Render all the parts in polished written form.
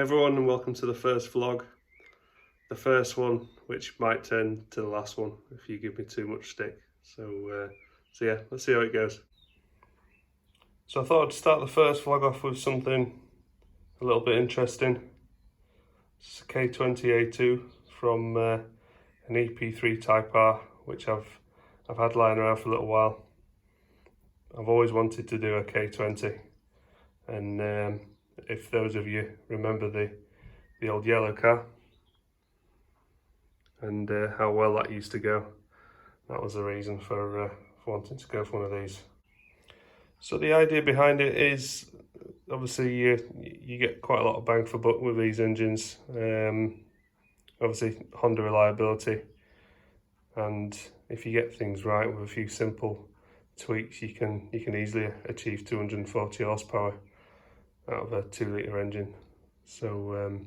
everyone, and welcome to the first vlog. The first one, which might turn to the last one if you give me too much stick. So yeah, let's see how it goes. So I thought I'd start the first vlog off with something a little bit interesting. It's a K20A2 from an EP3 Type R, which I've had lying around for a little while. I've always wanted to do a K20, and if those of you remember the old yellow car and how well that used to go, that was the reason for wanting to go for one of these. So the idea behind it is, obviously you get quite a lot of bang for buck with these engines. Obviously Honda reliability, and if you get things right with a few simple tweaks, you can easily achieve 240 horsepower out of a 2-litre engine. So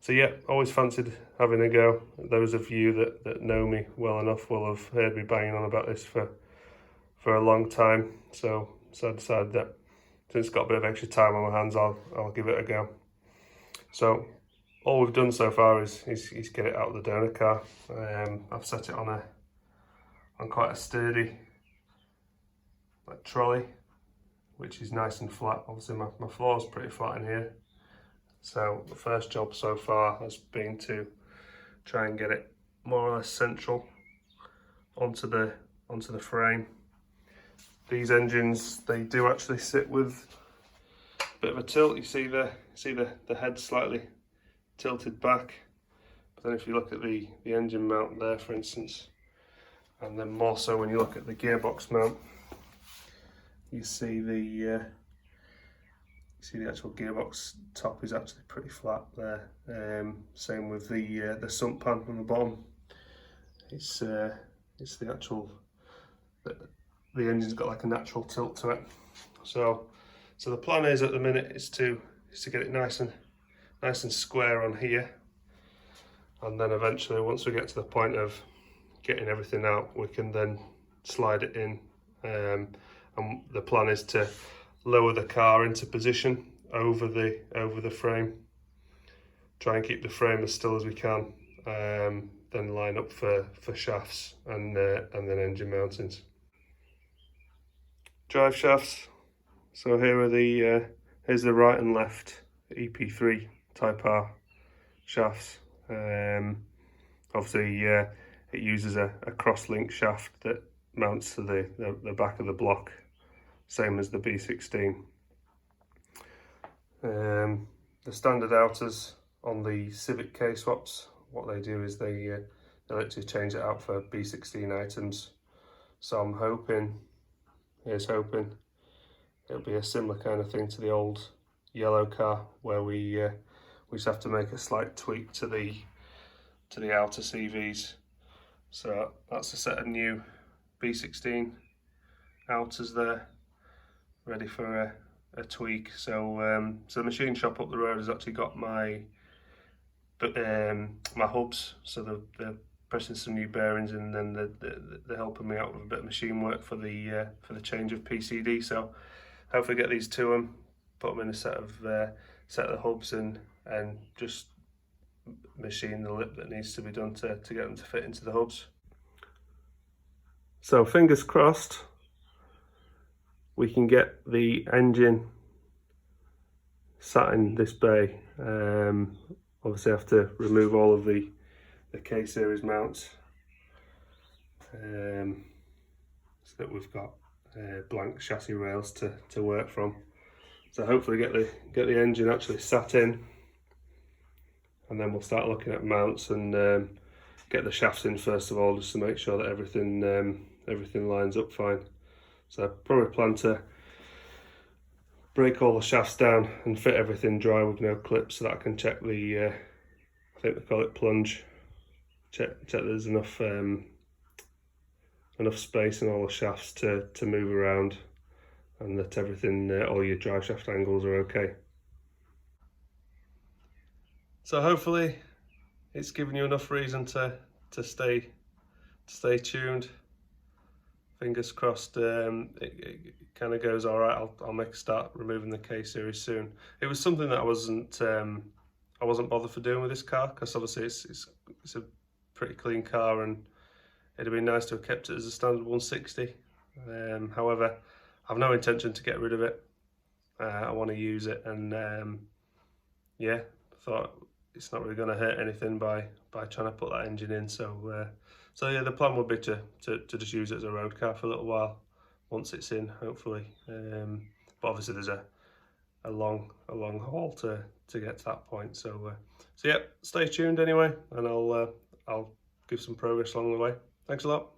yeah, always fancied having a go. Those of you that know me well enough will have heard me banging on about this for a long time. So I decided that since I've got a bit of extra time on my hands, I'll give it a go. So all we've done so far is get it out of the donor car. I've set it on quite a sturdy trolley, which is nice and flat. Obviously my floor's pretty flat in here. So the first job so far has been to try and get it more or less central onto the frame. These engines, they do actually sit with a bit of a tilt. You see the head slightly tilted back. But then if you look at the engine mount there, for instance, and then more so when you look at the gearbox mount, you see the actual gearbox top is actually pretty flat there. Same with the sump pan on the bottom. It's the actual the engine's got like a natural tilt to it. So the plan is at the minute is to get it nice and square on here, and then eventually once we get to the point of getting everything out, we can then slide it in. And the plan is to lower the car into position over the frame, try and keep the frame as still as we can, then line up for shafts and then engine mountings. Drive shafts. So here are here's the right and left EP3 Type R shafts. Obviously it uses a cross-link shaft that mounts to the back of the block, same as the B16. The standard outers on the Civic K-swaps, what they do is they literally change it out for B16 items. So I'm hoping, here's hoping, it'll be a similar kind of thing to the old yellow car, where we just have to make a slight tweak to the outer CVs. So that's a set of new B16 outers there, ready for a tweak. So the machine shop up the road has actually got my hubs, so they're pressing some new bearings, and then they're helping me out with a bit of machine work for the change of PCD. So hopefully get these to them, put them in a set of the hubs, and just machine the lip that needs to be done to get them to fit into the hubs. So fingers crossed we can get the engine sat in this bay. Obviously I have to remove all of the K-series mounts, so that we've got blank chassis rails to work from. So hopefully get the engine actually sat in, and then we'll start looking at mounts and get the shafts in first of all, just to make sure that everything lines up fine. So I probably plan to break all the shafts down and fit everything dry with no clips, so that I can check the I think they call it plunge, check there's enough space in all the shafts to move around, and that everything, all your drive shaft angles are okay. So hopefully it's given you enough reason to stay tuned. Fingers crossed it kind of goes all right. I'll make a start removing the K-series soon. It was something that I wasn't I wasn't bothered for doing with this car, because obviously it's a pretty clean car, and it'd have been nice to have kept it as a standard 160. However, I've no intention to get rid of it. I want to use it, and yeah, thought it's not really going to hurt anything by trying to put that engine in. So yeah, the plan would be to just use it as a road car for a little while once it's in, hopefully. But obviously there's a long haul to get to that point. So yeah, stay tuned anyway, and I'll give some progress along the way. Thanks a lot.